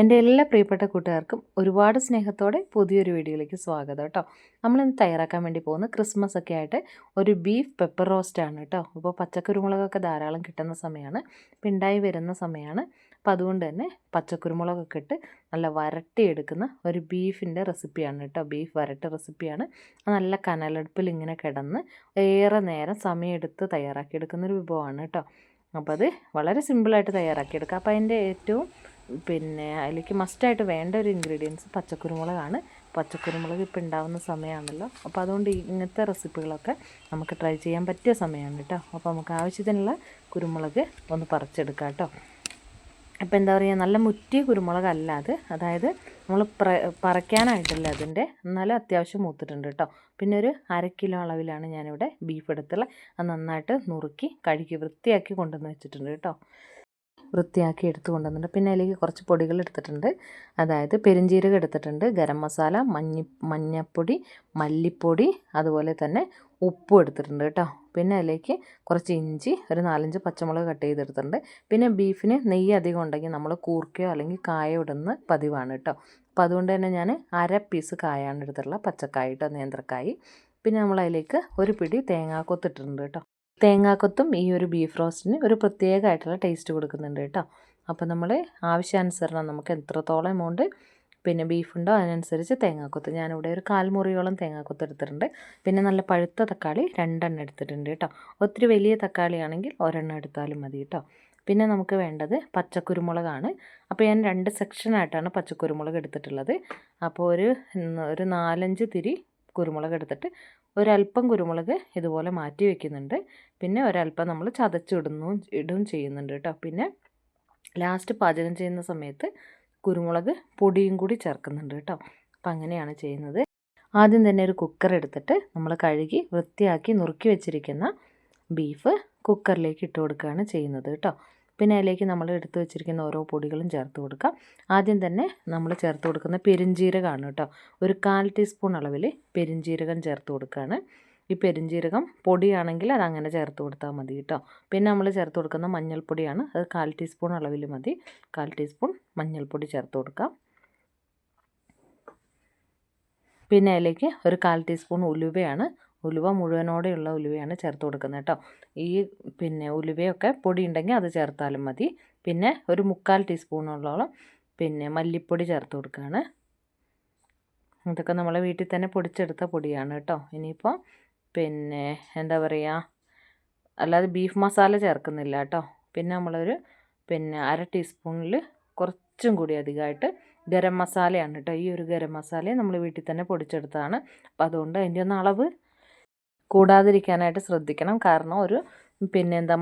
എൻ്റെ എല്ലാ പ്രിയപ്പെട്ട കൂട്ടുകാർക്കും ഒരുപാട് സ്നേഹത്തോടെ പുതിയൊരു വീഡിയോയിലേക്ക് സ്വാഗതം കേട്ടോ. നമ്മളിന്ന് തയ്യാറാക്കാൻ വേണ്ടി പോകുന്ന ക്രിസ്മസ് ഒക്കെ ആയിട്ട് ഒരു ബീഫ് പെപ്പർ റോസ്റ്റാണ് കേട്ടോ. അപ്പോൾ പച്ചക്കുരുമുളകൊക്കെ ധാരാളം കിട്ടുന്ന സമയമാണ്, പിണ്ടായി വരുന്ന സമയമാണ്. അപ്പോൾ അതുകൊണ്ട് തന്നെ പച്ചക്കുരുമുളകൊക്കെ ഇട്ട് നല്ല വരട്ടിയെടുക്കുന്ന ഒരു ബീഫിൻ്റെ റെസിപ്പിയാണ് കേട്ടോ. ബീഫ് വരട്ട് റെസിപ്പിയാണ്. നല്ല കനലടുപ്പിൽ ഇങ്ങനെ കിടന്ന് ഏറെ നേരം സമയമെടുത്ത് തയ്യാറാക്കിയെടുക്കുന്നൊരു വിഭവമാണ് കേട്ടോ. അപ്പോൾ അത് വളരെ സിമ്പിളായിട്ട് തയ്യാറാക്കിയെടുക്കാം. അപ്പോൾ അതിൻ്റെ ഏറ്റവും അതിലേക്ക് മസ്റ്റായിട്ട് വേണ്ട ഒരു ഇൻഗ്രീഡിയൻസ് പച്ചക്കുരുമുളകാണ്. പച്ചക്കുരുമുളക് ഇപ്പോൾ ഉണ്ടാകുന്ന സമയമാണല്ലോ, അപ്പോൾ അതുകൊണ്ട് ഇങ്ങനത്തെ റെസിപ്പികളൊക്കെ നമുക്ക് ട്രൈ ചെയ്യാൻ പറ്റിയ സമയമാണ് കേട്ടോ. അപ്പോൾ നമുക്ക് ആവശ്യത്തിനുള്ള കുരുമുളക് ഒന്ന് പറിച്ചെടുക്കാം കേട്ടോ. അപ്പോൾ എന്താ പറയുക, നല്ല മുറ്റിയ കുരുമുളകല്ല അത്, അതായത് നമ്മൾ പറിക്കാനായിട്ടില്ല അതിൻ്റെ, എന്നാലും അത്യാവശ്യം മൂത്തിട്ടുണ്ട് കേട്ടോ. പിന്നെ ഒരു 1/2 കിലോ അളവിലാണ് ഞാനിവിടെ ബീഫ് എടുത്തുള്ളത്. അത് നന്നായിട്ട് നുറുക്കി കഴുകി വൃത്തിയാക്കി കൊണ്ടുവന്ന് വെച്ചിട്ടുണ്ട് കേട്ടോ. വൃത്തിയാക്കി എടുത്ത് കൊണ്ടുവന്നിട്ടുണ്ട്. പിന്നെ അതിലേക്ക് കുറച്ച് പൊടികൾ എടുത്തിട്ടുണ്ട്. അതായത് പെരുംജീരകം എടുത്തിട്ടുണ്ട്, ഗരം മസാല, മഞ്ഞൾപ്പൊടി, മല്ലിപ്പൊടി, അതുപോലെ തന്നെ ഉപ്പും എടുത്തിട്ടുണ്ട് കേട്ടോ. പിന്നെ അതിലേക്ക് കുറച്ച് ഇഞ്ചി, ഒരു 4-5 പച്ചമുളക് കട്ട് ചെയ്തെടുത്തിട്ടുണ്ട്. പിന്നെ ബീഫിന് നെയ്യ് അധികം ഉണ്ടെങ്കിൽ നമ്മൾ കൂർക്കയോ അല്ലെങ്കിൽ കായോ ഇടുന്ന പതിവാണ് കേട്ടോ. അപ്പോൾ അതുകൊണ്ട് തന്നെ ഞാൻ 1/2 പീസ് കായാണ് എടുത്തിട്ടുള്ളത്, പച്ചക്കായ കേട്ടോ, നേന്ത്രക്കായ്. പിന്നെ നമ്മൾ അതിലേക്ക് ഒരു പിടി തേങ്ങാക്കൊത്ത് ഇട്ടിട്ടുണ്ട് കേട്ടോ. തേങ്ങാക്കൊത്തും ഈ ഒരു ബീഫ് റോസ്റ്റിന് ഒരു പ്രത്യേകമായിട്ടുള്ള ടേസ്റ്റ് കൊടുക്കുന്നുണ്ട് കേട്ടോ. അപ്പോൾ നമ്മൾ ആവശ്യാനുസരണം നമുക്ക് എത്രത്തോളം എമൗണ്ട് ബീഫുണ്ടോ അതിനനുസരിച്ച് തേങ്ങാക്കൊത്ത്, ഞാനിവിടെ ഒരു 1/4 മുറിയോളം തേങ്ങാക്കൊത്ത് എടുത്തിട്ടുണ്ട്. പിന്നെ നല്ല പഴുത്ത തക്കാളി 2 എടുത്തിട്ടുണ്ട് കേട്ടോ. ഒത്തിരി വലിയ തക്കാളിയാണെങ്കിൽ 1 എടുത്താലും മതി കേട്ടോ. പിന്നെ നമുക്ക് വേണ്ടത് പച്ചക്കുരുമുളകാണ്. അപ്പോൾ ഞാൻ 2 സെക്ഷനായിട്ടാണ് പച്ചക്കുരുമുളക് എടുത്തിട്ടുള്ളത്. അപ്പോൾ ഒരു 4-5 തിരി കുരുമുളക് എടുത്തിട്ട് ഒരല്പം കുരുമുളക് ഇതുപോലെ മാറ്റി വയ്ക്കുന്നുണ്ട്. പിന്നെ ഒരല്പം നമ്മൾ ഇടും ചെയ്യുന്നുണ്ട് കേട്ടോ. പിന്നെ ലാസ്റ്റ് പാചകം ചെയ്യുന്ന സമയത്ത് കുരുമുളക് പൊടിയും കൂടി ചേർക്കുന്നുണ്ട് കേട്ടോ. അപ്പം അങ്ങനെയാണ് ചെയ്യുന്നത്. ആദ്യം തന്നെ ഒരു കുക്കർ എടുത്തിട്ട് നമ്മൾ കഴുകി വൃത്തിയാക്കി നുറുക്കി വെച്ചിരിക്കുന്ന ബീഫ് കുക്കറിലേക്ക് ഇട്ട് കൊടുക്കുകയാണ് ചെയ്യുന്നത് കേട്ടോ. പിന്നെ അതിലേക്ക് നമ്മൾ എടുത്ത് വെച്ചിരിക്കുന്ന ഓരോ പൊടികളും ചേർത്ത് കൊടുക്കാം. ആദ്യം തന്നെ നമ്മൾ ചേർത്ത് കൊടുക്കുന്ന പെരുംജീരകമാണ് കേട്ടോ. ഒരു 1/4 ടീസ്പൂൺ അളവിൽ പെരുംജീരകം ചേർത്ത് കൊടുക്കുകയാണ്. ഈ പെരുംജീരകം പൊടിയാണെങ്കിൽ അത് അങ്ങനെ ചേർത്ത് കൊടുത്താൽ മതി കേട്ടോ. പിന്നെ നമ്മൾ ചേർത്ത് കൊടുക്കുന്ന മഞ്ഞൾപ്പൊടിയാണ്, അത് 1/4 ടീസ്പൂൺ അളവിൽ മതി. 1/4 ടീസ്പൂൺ മഞ്ഞൾപ്പൊടി ചേർത്ത് കൊടുക്കാം. പിന്നെ അതിലേക്ക് ഒരു 1/4 ടീസ്പൂൺ ഉലുവയാണ്, ഉലുവ മുഴുവനോടെയുള്ള ഉലുവയാണ് ചേർത്ത് കൊടുക്കുന്നത് കേട്ടോ. ഈ ഉലുവയൊക്കെ പൊടി ഉണ്ടെങ്കിൽ അത് ചേർത്താലും മതി. പിന്നെ ഒരു 3/4 ടീസ്പൂണോളം മല്ലിപ്പൊടി ചേർത്ത് കൊടുക്കുകയാണ്. ഇതൊക്കെ നമ്മളെ വീട്ടിൽ തന്നെ പൊടിച്ചെടുത്ത പൊടിയാണ് കേട്ടോ. ഇനിയിപ്പോൾ എന്താ പറയുക, അല്ലാതെ ബീഫ് മസാല ചേർക്കുന്നില്ല കേട്ടോ. പിന്നെ നമ്മളൊരു 1/2 ടീസ്പൂണിൽ കുറച്ചും കൂടി അധികമായിട്ട് ഗരം മസാലയാണ് കേട്ടോ. ഈ ഒരു ഗരം മസാല നമ്മൾ വീട്ടിൽ തന്നെ പൊടിച്ചെടുത്തതാണ്. അപ്പോൾ അതുകൊണ്ട് അതിൻ്റെ ഒന്ന് അളവ് കൂടാതിരിക്കാനായിട്ട് ശ്രദ്ധിക്കണം. കാരണം ഒരു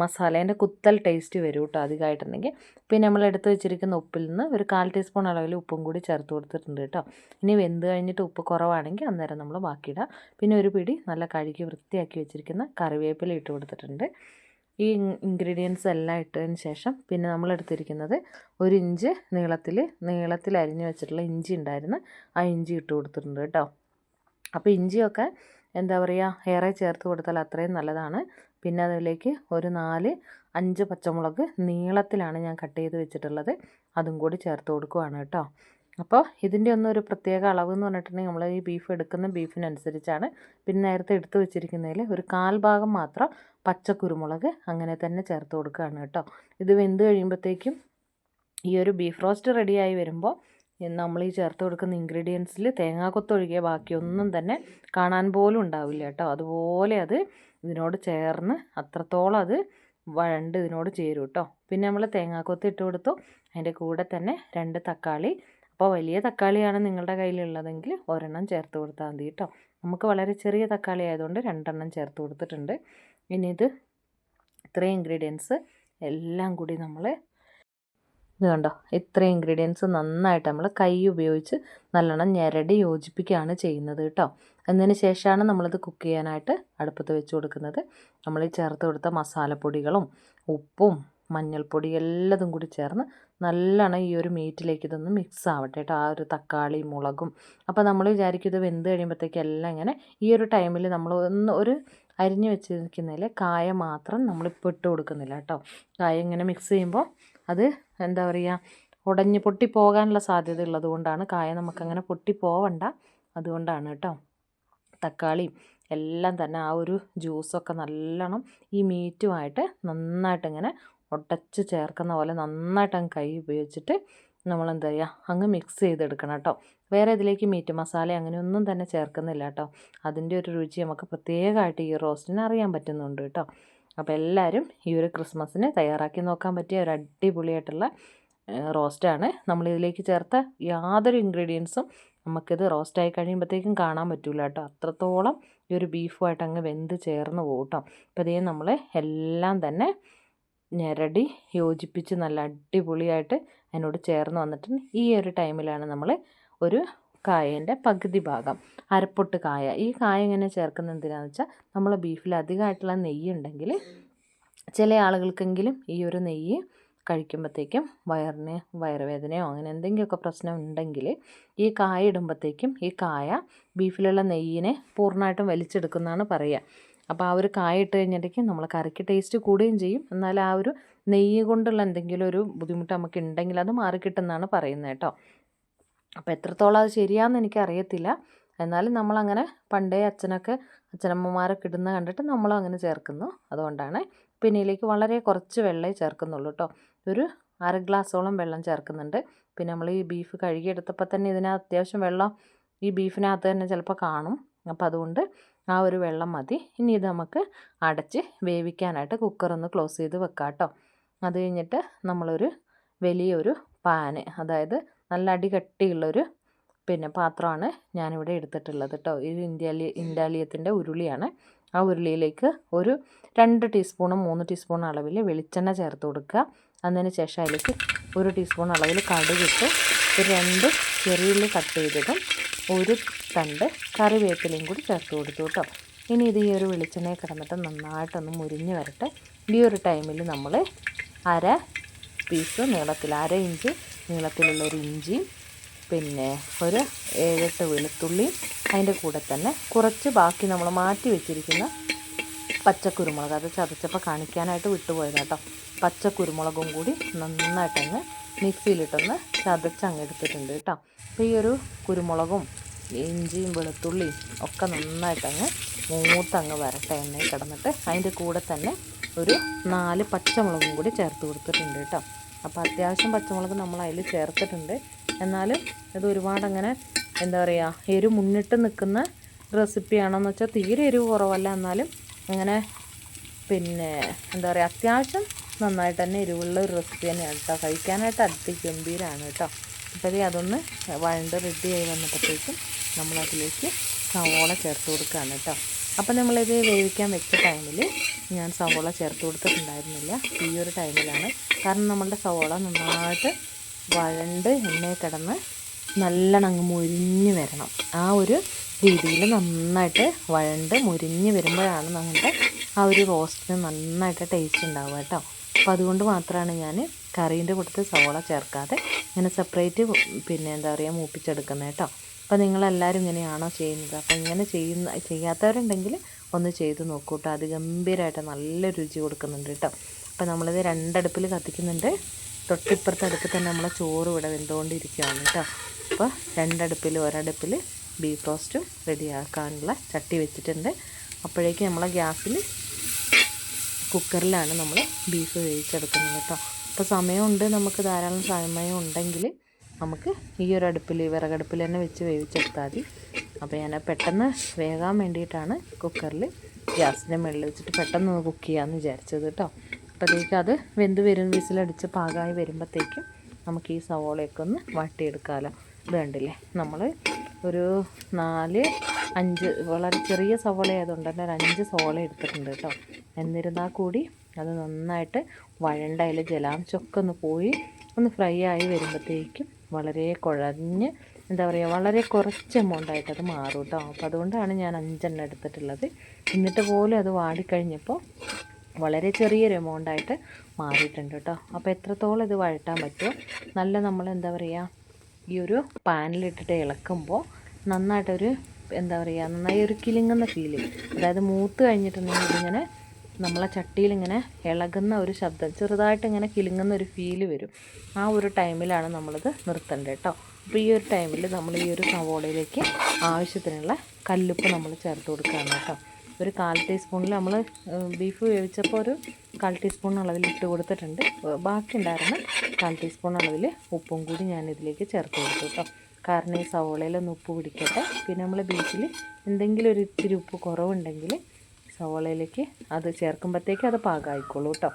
മസാലേൻ്റെ കുത്തൽ ടേസ്റ്റ് വരും കേട്ടോ അധികമായിട്ടുണ്ടെങ്കിൽ. പിന്നെ നമ്മൾ എടുത്ത് വെച്ചിരിക്കുന്ന ഉപ്പിൽ നിന്ന് ഒരു 1/4 ടീസ്പൂൺ അളവിൽ ഉപ്പും കൂടി ചേർത്ത് കൊടുത്തിട്ടുണ്ട് കേട്ടോ. ഇനി വെന്ത് കഴിഞ്ഞിട്ട് ഉപ്പ് കുറവാണെങ്കിൽ അന്നേരം നമ്മൾ ബാക്കിയിടാം. പിന്നെ ഒരു പിടി നല്ല കഴുകി വൃത്തിയാക്കി വെച്ചിരിക്കുന്ന കറിവേപ്പില ഇട്ട് കൊടുത്തിട്ടുണ്ട്. ഈ ഇൻഗ്രീഡിയൻസ് എല്ലാം ഇട്ടതിന് ശേഷം പിന്നെ നമ്മൾ എടുത്തിരിക്കുന്നത് 1 ഇഞ്ച് നീളത്തിൽ അരിഞ്ഞ് വെച്ചിട്ടുള്ള ഇഞ്ചി ഉണ്ടായിരുന്നു, ആ ഇഞ്ചി ഇട്ട് കൊടുത്തിട്ടുണ്ട് കേട്ടോ. അപ്പോൾ ഇഞ്ചിയൊക്കെ എന്താ പറയുക, ഏറെ ചേർത്ത് കൊടുത്താൽ അത്രയും നല്ലതാണ്. പിന്നെ അതിലേക്ക് ഒരു 4-5 പച്ചമുളക് നീളത്തിലാണ് ഞാൻ കട്ട് ചെയ്ത് വെച്ചിട്ടുള്ളത്, അതും കൂടി ചേർത്ത് കൊടുക്കുകയാണ് കേട്ടോ. അപ്പോൾ ഇതിൻ്റെ ഒന്നും ഒരു പ്രത്യേക അളവ് എന്ന് പറഞ്ഞിട്ടുണ്ടെങ്കിൽ നമ്മൾ ഈ ബീഫ് എടുക്കുന്ന ബീഫിനനുസരിച്ചാണ്. പിന്നെ നേരത്തെ എടുത്ത് വെച്ചിരിക്കുന്നതിൽ ഒരു 1/4 ഭാഗം മാത്രം പച്ചക്കുരുമുളക് അങ്ങനെ തന്നെ ചേർത്ത് കൊടുക്കുകയാണ് കേട്ടോ. ഇത് വെന്ത് കഴിയുമ്പോഴത്തേക്കും ഈ ഒരു ബീഫ് റോസ്റ്റ് റെഡിയായി വരുമ്പോൾ നമ്മൾ ഈ ചേർത്ത് കൊടുക്കുന്ന ഇൻഗ്രീഡിയൻസിൽ തേങ്ങാക്കൊത്തൊഴികെ ബാക്കിയൊന്നും തന്നെ കാണാൻ പോലും ഉണ്ടാവില്ല കേട്ടോ. അതുപോലെ അത് ഇതിനോട് ചേർന്ന് അത്രത്തോളം അത് വഴണ്ട് ഇതിനോട് ചേരും കേട്ടോ. പിന്നെ നമ്മൾ തേങ്ങാക്കൊത്ത് ഇട്ട് കൊടുത്തു, അതിൻ്റെ കൂടെ തന്നെ 2 തക്കാളി. അപ്പോൾ വലിയ തക്കാളിയാണ് നിങ്ങളുടെ കയ്യിലുള്ളതെങ്കിൽ 1 ചേർത്ത് കൊടുത്താൽ മതി കേട്ടോ. നമുക്ക് വളരെ ചെറിയ തക്കാളി ആയതുകൊണ്ട് 2 ചേർത്ത് കൊടുത്തിട്ടുണ്ട്. ഇനി ഇത്രയും ഇൻഗ്രീഡിയൻസ് എല്ലാം കൂടി നമ്മൾ ഇത് കണ്ടോ, ഇത്രയും ഇൻഗ്രീഡിയൻസ് നന്നായിട്ട് നമ്മൾ കൈ ഉപയോഗിച്ച് നല്ലോണം ഞെരടി യോജിപ്പിക്കുകയാണ് ചെയ്യുന്നത് കേട്ടോ. എന്നതിന് ശേഷമാണ് നമ്മളിത് കുക്ക് ചെയ്യാനായിട്ട് അടുപ്പത്ത് വെച്ച് കൊടുക്കുന്നത്. നമ്മൾ ഈ ചേർത്ത് കൊടുത്ത മസാലപ്പൊടികളും ഉപ്പും മഞ്ഞൾപ്പൊടി എല്ലാതും കൂടി ചേർന്ന് നല്ലോണം ഈ ഒരു മീറ്റിലേക്ക് ഇതൊന്ന് മിക്സ് ആവട്ടെ കേട്ടോ, ആ ഒരു തക്കാളി മുളകും. അപ്പോൾ നമ്മൾ വിചാരിക്കും ഇത് വെന്ത് കഴിയുമ്പോഴത്തേക്ക് എല്ലാം ഇങ്ങനെ ഈ ഒരു ടൈമിൽ നമ്മൾ ഒരു അരിഞ്ഞ് വെച്ചിരിക്കുന്നതിൽ കായ മാത്രം നമ്മളിപ്പോൾ ഇട്ട് കൊടുക്കുന്നില്ല കേട്ടോ. കായ ഇങ്ങനെ മിക്സ് ചെയ്യുമ്പോൾ അത് എന്താ പറയുക, ഉടഞ്ഞ് പൊട്ടി പോകാനുള്ള സാധ്യത ഉള്ളത് കൊണ്ടാണ്. കായ നമുക്കങ്ങനെ പൊട്ടി പോവണ്ട, അതുകൊണ്ടാണ് കേട്ടോ. തക്കാളിയും എല്ലാം തന്നെ ആ ഒരു ജ്യൂസൊക്കെ നല്ലോണം ഈ മീറ്റുമായിട്ട് നന്നായിട്ടിങ്ങനെ ഒടച്ച് ചേർക്കുന്ന പോലെ നന്നായിട്ട് അങ്ങ് കൈ ഉപയോഗിച്ചിട്ട് നമ്മളെന്താ ചെയ്യുക, അങ്ങ് മിക്സ് ചെയ്തെടുക്കണം കേട്ടോ. വേറെ ഇതിലേക്ക് മീറ്റ് മസാല അങ്ങനെയൊന്നും തന്നെ ചേർക്കുന്നില്ല കേട്ടോ. അതിൻ്റെ ഒരു രുചി നമുക്ക് പ്രത്യേകമായിട്ട് ഈ റോസ്റ്റിന് അറിയാൻ പറ്റുന്നുണ്ട് കേട്ടോ. അപ്പോൾ എല്ലാവരും ഈ ഒരു ക്രിസ്മസിന് തയ്യാറാക്കി നോക്കാൻ പറ്റിയ ഒരു അടിപൊളിയായിട്ടുള്ള റോസ്റ്റാണ്. നമ്മളിതിലേക്ക് ചേർത്ത യാതൊരു ഇൻഗ്രീഡിയൻസും നമുക്കിത് റോസ്റ്റായി കഴിയുമ്പോഴത്തേക്കും കാണാൻ പറ്റില്ല കേട്ടോ. അത്രത്തോളം ഈ ഒരു ബീഫുമായിട്ട് അങ്ങ് വെന്ത് ചേർന്ന് പോകും കേട്ടോ. അപ്പോൾ ഇതേ നമ്മൾ എല്ലാം തന്നെ ഞെരടി യോജിപ്പിച്ച് നല്ല അടിപൊളിയായിട്ട് അതിനോട് ചേർന്ന് വന്നിട്ട് ഈ ഒരു ടൈമിലാണ് നമ്മൾ ഒരു കായേൻ്റെ പകുതി ഭാഗം അരപ്പൊട്ട് കായ. ഈ കായ ഇങ്ങനെ ചേർക്കുന്നത് എന്തിനാണെന്ന് വെച്ചാൽ നമ്മൾ ബീഫിൽ അധികമായിട്ടുള്ള നെയ്യ് ഉണ്ടെങ്കിൽ ചില ആളുകൾക്കെങ്കിലും ഈ ഒരു നെയ്യ് കഴിക്കുമ്പോഴത്തേക്കും വയറുവേദനയോ അങ്ങനെ എന്തെങ്കിലുമൊക്കെ പ്രശ്നം ഉണ്ടെങ്കിൽ ഈ കായ ഇടുമ്പോഴത്തേക്കും ഈ കായ ബീഫിലുള്ള നെയ്യിനെ പൂർണ്ണമായിട്ടും വലിച്ചെടുക്കുന്നതാണ് പറയുക. അപ്പോൾ ആ ഒരു കായ ഇട്ട് കഴിഞ്ഞിട്ടുണ്ടെങ്കിൽ നമ്മൾ കറിക്ക് ടേസ്റ്റ് കൂടുകയും ചെയ്യും. എന്നാൽ ആ ഒരു നെയ്യ് കൊണ്ടുള്ള എന്തെങ്കിലും ഒരു ബുദ്ധിമുട്ട് നമുക്ക് ഉണ്ടെങ്കിൽ അത് മാറിക്കിട്ടുമെന്നാണ് പറയുന്നത് കേട്ടോ. അപ്പോൾ എത്രത്തോളം അത് ശരിയാണെന്ന് എനിക്കറിയത്തില്ല. എന്നാലും നമ്മളങ്ങനെ പണ്ടേ അച്ഛനമ്മമാരൊക്കെ ഇടുന്ന കണ്ടിട്ട് നമ്മളും അങ്ങനെ ചേർക്കുന്നു. അതുകൊണ്ടാണ്. പിന്നെ ഇതിലേക്ക് വളരെ കുറച്ച് വെള്ളമേ ചേർക്കുന്നുള്ളൂ കേട്ടോ. ഒരു 1/2 ഗ്ലാസോളം വെള്ളം ചേർക്കുന്നുണ്ട്. പിന്നെ നമ്മൾ ഈ ബീഫ് കഴുകിയെടുത്തപ്പോൾ തന്നെ ഇതിനകത്ത് അത്യാവശ്യം വെള്ളം ഈ ബീഫിനകത്ത് തന്നെ ചിലപ്പോൾ കാണും. അപ്പോൾ അതുകൊണ്ട് ആ ഒരു വെള്ളം മതി. ഇനി ഇത് നമുക്ക് അടച്ച് വേവിക്കാനായിട്ട് കുക്കറൊന്ന് ക്ലോസ് ചെയ്ത് വെക്കാം കേട്ടോ. അത് കഴിഞ്ഞിട്ട് നമ്മളൊരു വലിയൊരു പാന്, അതായത് നല്ല അടികട്ടിയുള്ളൊരു പാത്രമാണ് ഞാനിവിടെ എടുത്തിട്ടുള്ളത് കേട്ടോ. ഇത് ഇൻഡാലിയത്തിൻ്റെ ഉരുളിയാണ്. ആ ഉരുളിയിലേക്ക് ഒരു 2 ടീസ്പൂണും 3 ടീസ്പൂൺ അളവിൽ വെളിച്ചെണ്ണ ചേർത്ത് കൊടുക്കുക. അതിന് ശേഷം അതിലേക്ക് 1 ടീസ്പൂൺ അളവിൽ കടുകിട്ട് ഒരു 2 ചെറിയുള്ളി കട്ട് ചെയ്തതും 1 തണ്ട് കറിവേപ്പിലയും കൂടി ചേർത്ത് കൊടുത്തു കേട്ടോ. ഇനി ഇത് ഈ ഒരു വെളിച്ചെണ്ണയിൽ കിടന്നിട്ട് നന്നായിട്ടൊന്ന് മുരിഞ്ഞ് വരട്ടെ. ഈ ഒരു ടൈമിൽ നമ്മൾ 1/2 പീസ് നീളത്തിൽ 1/2 ഇഞ്ച് നീളത്തിലുള്ളൊരു ഇഞ്ചിയും പിന്നെ ഒരു 7-8 വെളുത്തുള്ളിയും അതിൻ്റെ കൂടെ തന്നെ കുറച്ച് ബാക്കി നമ്മൾ മാറ്റി വെച്ചിരിക്കുന്ന പച്ചക്കുരുമുളക്, അത് ചതച്ചപ്പോൾ കാണിക്കാനായിട്ട് വിട്ടുപോയത് കേട്ടോ. പച്ചക്കുരുമുളകും കൂടി നന്നായിട്ടങ്ങ് മിക്സിയിലിട്ടൊന്ന് ചതച്ചങ്ങ് എടുത്തിട്ടുണ്ട് കേട്ടോ. അപ്പോൾ ഈ ഒരു കുരുമുളകും ഇഞ്ചിയും വെളുത്തുള്ളിയും ഒക്കെ നന്നായിട്ടങ്ങ് മൂത്തങ്ങ് വരട്ടെ എണ്ണയിൽ കിടന്നിട്ട്. അതിൻ്റെ കൂടെ തന്നെ ഒരു 4 പച്ചമുളകും കൂടി ചേർത്ത് കൊടുത്തിട്ടുണ്ട് കേട്ടോ. അപ്പോൾ അത്യാവശ്യം പച്ചമുളക് നമ്മൾ അതിൽ ചേർത്തിട്ടുണ്ട്. എന്നാലും ഇത് ഒരുപാടങ്ങനെ എന്താ പറയുക, എരിവ് മുന്നിട്ട് നിൽക്കുന്ന റെസിപ്പിയാണെന്ന് വെച്ചാൽ തീരെ എരിവ് കുറവല്ല. എന്നാലും അങ്ങനെ എന്താ പറയുക, അത്യാവശ്യം നന്നായിട്ട് തന്നെ എരിവുള്ള ഒരു റെസിപ്പി തന്നെയാണ് കേട്ടോ. കഴിക്കാനായിട്ട് അതിഗംഭീരമാണ് കേട്ടോ. അപ്പോൾ അതൊന്ന് വഴണ്ട് റെഡിയായി വന്നപ്പോഴത്തേക്കും നമ്മളതിലേക്ക് സവോള ചേർത്ത് കൊടുക്കുകയാണ് കേട്ടോ. അപ്പോൾ നമ്മളിത് വേവിക്കാൻ വെച്ച ടൈമിൽ ഞാൻ സവോള ചേർത്ത് കൊടുത്തിട്ടുണ്ടായിരുന്നില്ല. ഈ ഒരു ടൈമിലാണ്. കാരണം നമ്മളുടെ സവോള നന്നായിട്ട് വഴണ്ട് എണ്ണയിൽ കിടന്ന് നല്ലോണം അങ്ങ് മുരിഞ്ഞ് വരണം. ആ ഒരു രീതിയിൽ നന്നായിട്ട് വഴണ്ട് മുരിഞ്ഞ് വരുമ്പോഴാണ് നമ്മുടെ ആ ഒരു റോസ്റ്റിന് നന്നായിട്ട് ടേസ്റ്റ് ഉണ്ടാവുക കേട്ടോ. അപ്പോൾ അതുകൊണ്ട് മാത്രമാണ് ഞാൻ കറീൻ്റെ കൂട്ടത്തിൽ സവോള ചേർക്കാതെ ഇങ്ങനെ സെപ്പറേറ്റ് എന്താ പറയുക മൂപ്പിച്ചെടുക്കുന്നത് കേട്ടോ. അപ്പോൾ നിങ്ങളെല്ലാവരും ഇങ്ങനെയാണോ ചെയ്യുന്നത്? അപ്പോൾ ഇങ്ങനെ ചെയ്യാത്തവരുണ്ടെങ്കിൽ ഒന്ന് ചെയ്ത് നോക്കൂ കേട്ടോ. അത് ഗംഭീരമായിട്ട് നല്ല രുചി കൊടുക്കുന്നുണ്ട് കേട്ടോ. അപ്പോൾ നമ്മളിത് 2 അടുപ്പിൽ കത്തിക്കുന്നുണ്ട്. തൊട്ടിപ്പുറത്തെ അടുപ്പിൽ തന്നെ നമ്മളെ ചോറ് ഇവിടെ വെന്തുകൊണ്ടിരിക്കുകയാണ് കേട്ടോ. അപ്പോൾ 2 അടുപ്പിൽ ഒരടുപ്പിൽ ബീഫ് റോസ്റ്റും റെഡിയാക്കാനുള്ള ചട്ടി വെച്ചിട്ടുണ്ട്. അപ്പോഴേക്കും നമ്മളെ ഗ്യാസിൽ കുക്കറിലാണ് നമ്മൾ ബീഫ് വേവിച്ചെടുക്കുന്നത് കേട്ടോ. അപ്പോൾ സമയമുണ്ട്, നമുക്ക് ധാരാളം സമയം ഉണ്ടെങ്കിൽ നമുക്ക് ഈ ഒരു അടുപ്പിൽ വിറകടുപ്പിൽ തന്നെ വെച്ച് വേവിച്ചെടുത്താൽ മതി. അപ്പോൾ ഞാൻ പെട്ടെന്ന് വേകാൻ വേണ്ടിയിട്ടാണ് കുക്കറിൽ ഗ്യാസിൻ്റെ മുകളിൽ വെച്ചിട്ട് പെട്ടെന്ന് കുക്ക് ചെയ്യാമെന്ന് വിചാരിച്ചത് കേട്ടോ. അപ്പോഴത്തേക്കും അത് വെന്ത് വിസിലടിച്ച് പാകമായി വരുമ്പോഴത്തേക്കും നമുക്ക് ഈ സവോളയൊക്കെ ഒന്ന് വാട്ടിയെടുക്കാമല്ലോ. ഇത് കണ്ടില്ലേ, നമ്മൾ ഒരു 4-5 വളരെ ചെറിയ സവോള ആയതുകൊണ്ട് തന്നെ ഒരു 5 സവോള എടുത്തിട്ടുണ്ട് കേട്ടോ. എന്നിരുന്നാൽ കൂടി അത് നന്നായിട്ട് വഴണ്ട അതിൽ ജലാംശമൊക്കെ ഒന്ന് പോയി ഒന്ന് ഫ്രൈ ആയി വരുമ്പോഴത്തേക്കും വളരെ കുഴഞ്ഞ് എന്താ പറയുക, വളരെ കുറച്ച് എമൗണ്ടായിട്ട് അത് മാറും കേട്ടോ. അപ്പോൾ അതുകൊണ്ടാണ് ഞാൻ 5 എടുത്തിട്ടുള്ളത്. എന്നിട്ട് പോലും അത് വാടിക്കഴിഞ്ഞപ്പോൾ വളരെ ചെറിയൊരു എമൗണ്ടായിട്ട് മാറിയിട്ടുണ്ട് കേട്ടോ. അപ്പോൾ എത്രത്തോളം ഇത് വഴറ്റാൻ പറ്റുമോ നല്ല നമ്മൾ എന്താ പറയുക, ഈ ഒരു പാനിലിട്ടിട്ട് ഇളക്കുമ്പോൾ നന്നായിട്ടൊരു എന്താ പറയുക, നന്നായി ഒരു കിലുങ്ങുന്ന ഫീല്, അതായത് മൂത്ത് കഴിഞ്ഞിട്ടുണ്ടെങ്കിൽ ഇതിങ്ങനെ നമ്മളെ ചട്ടിയിലിങ്ങനെ ഇളകുന്ന ഒരു ശബ്ദം, ചെറുതായിട്ട് ഇങ്ങനെ കിലുങ്ങുന്ന ഒരു ഫീല് വരും. ആ ഒരു ടൈമിലാണ് നമ്മളിത് നിർത്തേണ്ടത് കേട്ടോ. അപ്പോൾ ഈ ഒരു ടൈമിൽ നമ്മൾ ഈ ഒരു സവോളയിലേക്ക് ആവശ്യത്തിനുള്ള കല്ലുപ്പ് നമ്മൾ ചേർത്ത് കൊടുക്കുകയാണ് കേട്ടോ. ഒരു 1/4 ടീസ്പൂണിൽ നമ്മൾ ബീഫ് വേവിച്ചപ്പോൾ ഒരു 1/4 ടീസ്പൂൺ അളവിൽ ഇട്ട് കൊടുത്തിട്ടുണ്ട്. ബാക്കി ഉണ്ടായിരുന്ന 1/4 ടീസ്പൂൺ അളവിൽ ഉപ്പും കൂടി ഞാൻ ഇതിലേക്ക് ചേർത്ത് കൊടുത്തു കേട്ടോ. കാരണം ഈ സവോളയിലൊന്ന് ഉപ്പ് പിടിക്കട്ടെ. പിന്നെ നമ്മൾ ബീഫിൽ എന്തെങ്കിലും ഒരു ഇത്തിരി ഉപ്പ് കുറവുണ്ടെങ്കിൽ സവോളയിലേക്ക് അത് ചേർക്കുമ്പോഴത്തേക്ക് അത് പാകമായിക്കോളൂ കേട്ടോ.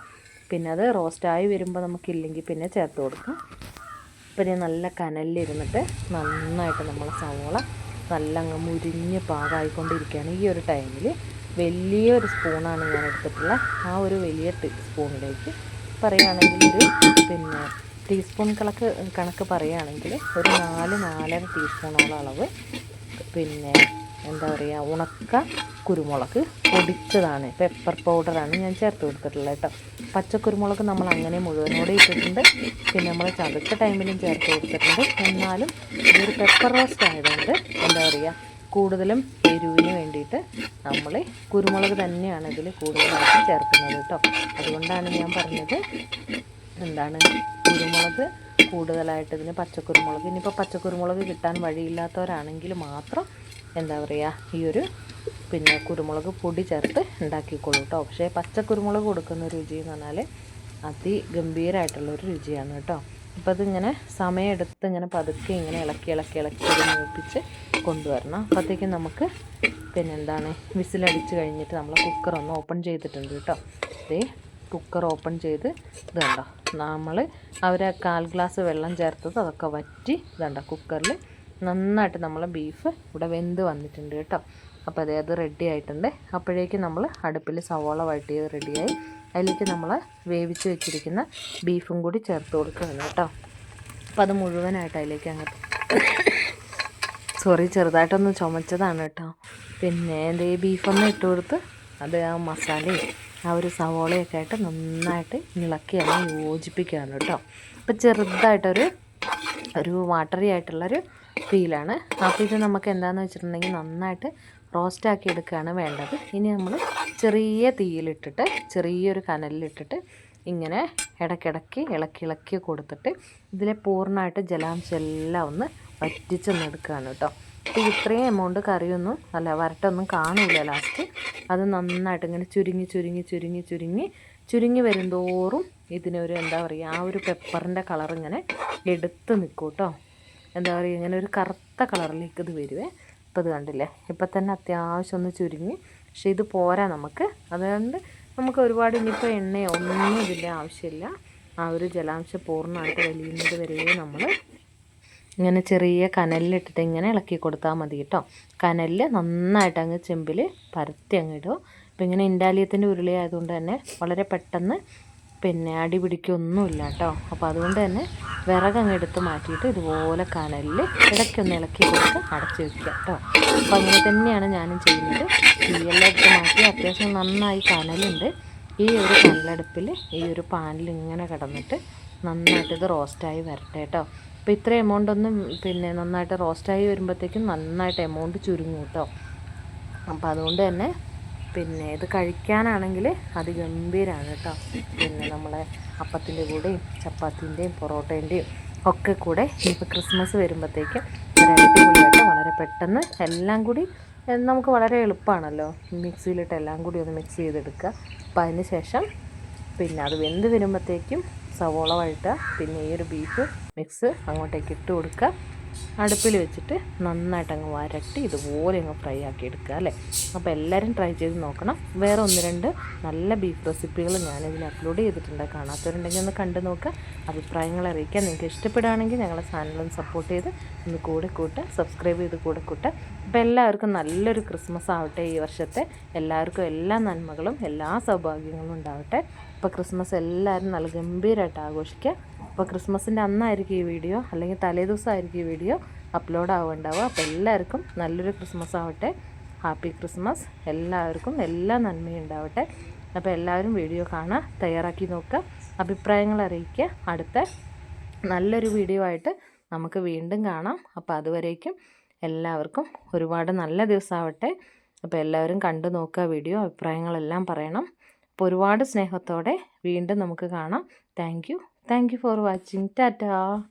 പിന്നെ അത് റോസ്റ്റായി വരുമ്പോൾ നമുക്കില്ലെങ്കിൽ പിന്നെ ചേർത്ത് കൊടുക്കാം. പിന്നെ നല്ല കനലിലിരുന്നിട്ട് നന്നായിട്ട് നമ്മൾ സവോള നല്ല അങ്ങ് മുരിഞ്ഞ് പാകമായിക്കൊണ്ടിരിക്കുകയാണ്. ഈ ഒരു ടൈമിൽ വലിയൊരു സ്പൂണാണ് ഞാൻ എടുത്തിട്ടുള്ള. ആ ഒരു വലിയ സ്പൂണിലേക്ക് പറയുകയാണെങ്കിൽ പിന്നെ ടീസ്പൂൺ കണക്ക് പറയുകയാണെങ്കിൽ ഒരു 4-4.5 ടീസ്പൂണോളം അളവ് പിന്നെ എന്താ പറയുക ഉണക്ക കുരുമുളക് പൊടിച്ചതാണ്, പെപ്പർ പൗഡറാണ് ഞാൻ ചേർത്ത് കൊടുത്തിട്ടുള്ളത് കേട്ടോ. പച്ചക്കുരുമുളക് നമ്മൾ അങ്ങനെ മുഴുവനോടെ ഇട്ടിട്ടുണ്ട്. പിന്നെ നമ്മൾ ചതച്ച ടൈമിലും ചേർത്ത് കൊടുത്തിട്ടുണ്ട്. എന്നാലും ഇതൊരു പെപ്പർ റോസ്റ്റ് ആയതുകൊണ്ട് എന്താ പറയുക കൂടുതലും എരിവിന് വേണ്ടിയിട്ട് നമ്മൾ കുരുമുളക് തന്നെയാണ് ഇതിൽ കൂടുതലായിട്ട് ചേർക്കുന്നത് കേട്ടോ. അതുകൊണ്ടാണ് ഞാൻ പറഞ്ഞത് എന്താണ് കുരുമുളക് കൂടുതലായിട്ട് ഇതിന് പച്ചക്കുരുമുളക്. ഇനിയിപ്പോൾ പച്ചക്കുരുമുളക് കിട്ടാൻ വഴിയില്ലാത്തവരാണെങ്കിൽ മാത്രം എന്താ പറയുക ഈ ഒരു പിന്നെ കുരുമുളക് പൊടി ചേർത്ത് ഉണ്ടാക്കിക്കോളൂ കേട്ടോ. പക്ഷേ പച്ചക്കുരുമുളക് കൊടുക്കുന്ന രുചി എന്ന് പറഞ്ഞാൽ അതിഗംഭീരമായിട്ടുള്ളൊരു രുചിയാണ് കേട്ടോ. അപ്പോൾ അതിങ്ങനെ സമയമെടുത്ത് ഇങ്ങനെ പതുക്കെ ഇങ്ങനെ ഇളക്കി ഇത് മൂപ്പിച്ച് കൊണ്ടുവരണം. അപ്പോഴത്തേക്കും നമുക്ക് പിന്നെ എന്താണ് വിസിലടിച്ച് കഴിഞ്ഞിട്ട് നമ്മൾ കുക്കറൊന്ന് ഓപ്പൺ ചെയ്തിട്ടുണ്ട് കേട്ടോ. ഇതേ കുക്കർ ഓപ്പൺ ചെയ്ത് ഇത് കണ്ടോ, നമ്മൾ 1/4 ഗ്ലാസ് വെള്ളം ചേർത്തത് അതൊക്കെ വറ്റി ഇതുണ്ടോ കുക്കറിൽ നന്നായിട്ട് നമ്മൾ ബീഫ് ഇവിടെ വെന്ത് വന്നിട്ടുണ്ട് കേട്ടോ. അപ്പോൾ അത് റെഡി ആയിട്ടുണ്ട്. അപ്പോഴേക്കും നമ്മൾ അടുപ്പിൽ സവോള വഴറ്റിയത് റെഡിയായി. അതിലേക്ക് നമ്മൾ വേവിച്ച് വെച്ചിരിക്കുന്ന ബീഫും കൂടി ചേർത്ത് കൊടുക്കുകയാണ് കേട്ടോ. അപ്പോൾ അത് മുഴുവനായിട്ട് അതിലേക്ക് അങ്ങോട്ട് ചെറുതായിട്ടൊന്ന് ചുമച്ചതാണ് കേട്ടോ. പിന്നെ ഈ ബീഫൊന്ന് ഇട്ട് കൊടുത്ത് അത് ആ മസാലയും ആ ഒരു സവോളയൊക്കെ ആയിട്ട് നന്നായിട്ട് ഇളക്കി അതിനെ യോജിപ്പിക്കുകയാണ് കേട്ടോ. അപ്പോൾ ചെറുതായിട്ടൊരു വാട്ടറി ആയിട്ടുള്ളൊരു ഫീലാണ്. അപ്പോൾ ഇത് നമുക്ക് എന്താണെന്ന് വെച്ചിട്ടുണ്ടെങ്കിൽ നന്നായിട്ട് റോസ്റ്റാക്കി എടുക്കുകയാണ് വേണ്ടത്. ഇനി നമ്മൾ ചെറിയ തീയിലിട്ടിട്ട് ചെറിയൊരു കനലിലിട്ടിട്ട് ഇങ്ങനെ ഇടയ്ക്കിടയ്ക്ക് ഇളക്കി കൊടുത്തിട്ട് ഇതിലെ പൂർണ്ണമായിട്ട് ജലാംശം എല്ലാം ഒന്ന് വറ്റിച്ചെന്നെടുക്കുകയാണ് കേട്ടോ. അപ്പോൾ ഇത്രയും എമൗണ്ട് കറിയൊന്നും വരട്ടൊന്നും കാണില്ല ലാസ്റ്റ്. അത് നന്നായിട്ട് ഇങ്ങനെ ചുരുങ്ങി വരുന്തോറും ഇതിനൊരു എന്താ പറയുക ആ ഒരു പെപ്പറിൻ്റെ കളർ ഇങ്ങനെ എടുത്ത് നിൽക്കും കേട്ടോ. എന്താ പറയുക ഇങ്ങനെ ഒരു കറുത്ത കളറിലേക്ക് ഇത് വരുവേ. ഇപ്പോൾ ഇത് കണ്ടില്ലേ, ഇപ്പം തന്നെ അത്യാവശ്യം ഒന്ന് ചുരുങ്ങി. പക്ഷേ ഇത് പോരാ നമുക്ക്. അതുകൊണ്ട് നമുക്ക് ഒരുപാട് ഇനിയിപ്പോൾ എണ്ണയോ ഒന്നും ഇതിൻ്റെ ആവശ്യമില്ല. ആ ഒരു ജലാംശം പൂർണ്ണമായിട്ട് വലിയുന്നത് വരെ നമ്മൾ ഇങ്ങനെ ചെറിയ കനലിലിട്ടിട്ട് ഇങ്ങനെ ഇളക്കി കൊടുത്താൽ മതി കേട്ടോ. കനലിൽ നന്നായിട്ട് അങ്ങ് ചെമ്പിൽ പരത്തി അങ്ങ് ഇടുക. അപ്പോൾ ഇങ്ങനെ ഇൻഡാലിയത്തിൻ്റെ ഉരുളി ആയതുകൊണ്ട് തന്നെ വളരെ പെട്ടെന്ന് പിന്നെ അടി പിടിക്കൊന്നുമില്ല കേട്ടോ. അപ്പോൾ അതുകൊണ്ട് തന്നെ വിറകങ്ങ് എടുത്ത് മാറ്റിയിട്ട് ഇതുപോലെ കനലിൽ ഇടയ്ക്കൊന്ന് ഇളക്കി കൊടുത്ത് അടച്ച് വയ്ക്കുക കേട്ടോ. അപ്പോൾ അങ്ങനെ തന്നെയാണ് ഞാനും ചെയ്യുന്നത്. തീയെല്ലാം എടുത്ത് മാറ്റി അത്യാവശ്യം നന്നായി കനലുണ്ട്. ഈ ഒരു കനലടുപ്പിൽ ഈ ഒരു പാനിൽ ഇങ്ങനെ കിടന്നിട്ട് നന്നായിട്ട് ഇത് റോസ്റ്റായി വരട്ടെ കേട്ടോ. അപ്പോൾ ഇത്ര എമൗണ്ട് ഒന്നും പിന്നെ നന്നായിട്ട് റോസ്റ്റായി വരുമ്പോഴത്തേക്കും നന്നായിട്ട് എമൗണ്ട് ചുരുങ്ങും കേട്ടോ. അപ്പോൾ അതുകൊണ്ട് തന്നെ പിന്നെ ഇത് കഴിക്കാനാണെങ്കിൽ അതിഗംഭീരമാണ് കേട്ടോ. പിന്നെ നമ്മളെ അപ്പത്തിൻ്റെ കൂടെയും ചപ്പാത്തിൻ്റെയും പൊറോട്ടേൻ്റെയും ഒക്കെ കൂടെ ഇപ്പോൾ ക്രിസ്മസ് വരുമ്പോഴത്തേക്കും ഒരു അടിപൊളിയായിട്ട് വളരെ പെട്ടെന്ന് എല്ലാം കൂടി നമുക്ക് വളരെ എളുപ്പമാണല്ലോ. മിക്സിയിലിട്ട് എല്ലാം കൂടി ഒന്ന് മിക്സ് ചെയ്തെടുക്കുക. അപ്പോൾ അതിന് ശേഷം പിന്നെ അത് വെന്ത് വരുമ്പോഴത്തേക്കും സവോള വഴറ്റുക. പിന്നെ ഈ ഒരു ബീഫ് മിക്സ് അങ്ങോട്ടേക്ക് ഇട്ട് കൊടുക്കുക. അടുപ്പിൽ വെച്ചിട്ട് നന്നായിട്ട് അങ്ങ് വരട്ടി ഇതുപോലെ അങ്ങ് ഫ്രൈ ആക്കി എടുക്കുക അല്ലേ. അപ്പോൾ എല്ലാവരും ട്രൈ ചെയ്ത് നോക്കണം. വേറെ 1-2 നല്ല ബീഫ് റെസിപ്പികൾ ഞാനിതിൽ അപ്ലോഡ് ചെയ്തിട്ടുണ്ട്. കാണാത്തവരുണ്ടെങ്കിൽ ഒന്ന് കണ്ടു നോക്കുക. അഭിപ്രായങ്ങൾ അറിയിക്കുക. നിങ്ങൾക്ക് ഇഷ്ടപ്പെടുകയാണെങ്കിൽ ഞങ്ങളെ ചാനലൊന്ന് സപ്പോർട്ട് ചെയ്ത് ഒന്ന് കൂടെ കൂട്ടുക, സബ്സ്ക്രൈബ് ചെയ്ത് കൂടെ കൂട്ടുക. അപ്പോൾ എല്ലാവർക്കും നല്ലൊരു ക്രിസ്മസ് ആവട്ടെ. ഈ വർഷത്തെ എല്ലാവർക്കും എല്ലാ നന്മകളും എല്ലാ സൗഭാഗ്യങ്ങളും ഉണ്ടാവട്ടെ. അപ്പോൾ ക്രിസ്മസ് എല്ലാവരും നല്ല ഗംഭീരമായിട്ട് ആഘോഷിക്കുക. അപ്പോൾ ക്രിസ്മസിൻ്റെ അന്നായിരിക്കും ഈ വീഡിയോ, അല്ലെങ്കിൽ തലേദിവസമായിരിക്കും ഈ വീഡിയോ അപ്ലോഡ് ആവുന്നുണ്ടാവുക. അപ്പോൾ എല്ലാവർക്കും നല്ലൊരു ക്രിസ്മസ് ആവട്ടെ. Happy Christmas. എല്ലാവർക്കും എല്ലാ നന്മയും ഉണ്ടാവട്ടെ. അപ്പോൾ എല്ലാവരും വീഡിയോ കാണുക, തയ്യാറാക്കി നോക്കുക, അഭിപ്രായങ്ങൾ അറിയിക്കുക. അടുത്ത നല്ലൊരു വീഡിയോ ആയിട്ട് നമുക്ക് വീണ്ടും കാണാം. അപ്പോൾ അതുവരേക്കും എല്ലാവർക്കും ഒരുപാട് നല്ല ദിവസമാവട്ടെ. അപ്പോൾ എല്ലാവരും കണ്ടു നോക്കുക വീഡിയോ, അഭിപ്രായങ്ങളെല്ലാം പറയണം. അപ്പോൾ ഒരുപാട് സ്നേഹത്തോടെ വീണ്ടും നമുക്ക് കാണാം. Thank you for watching. Tata.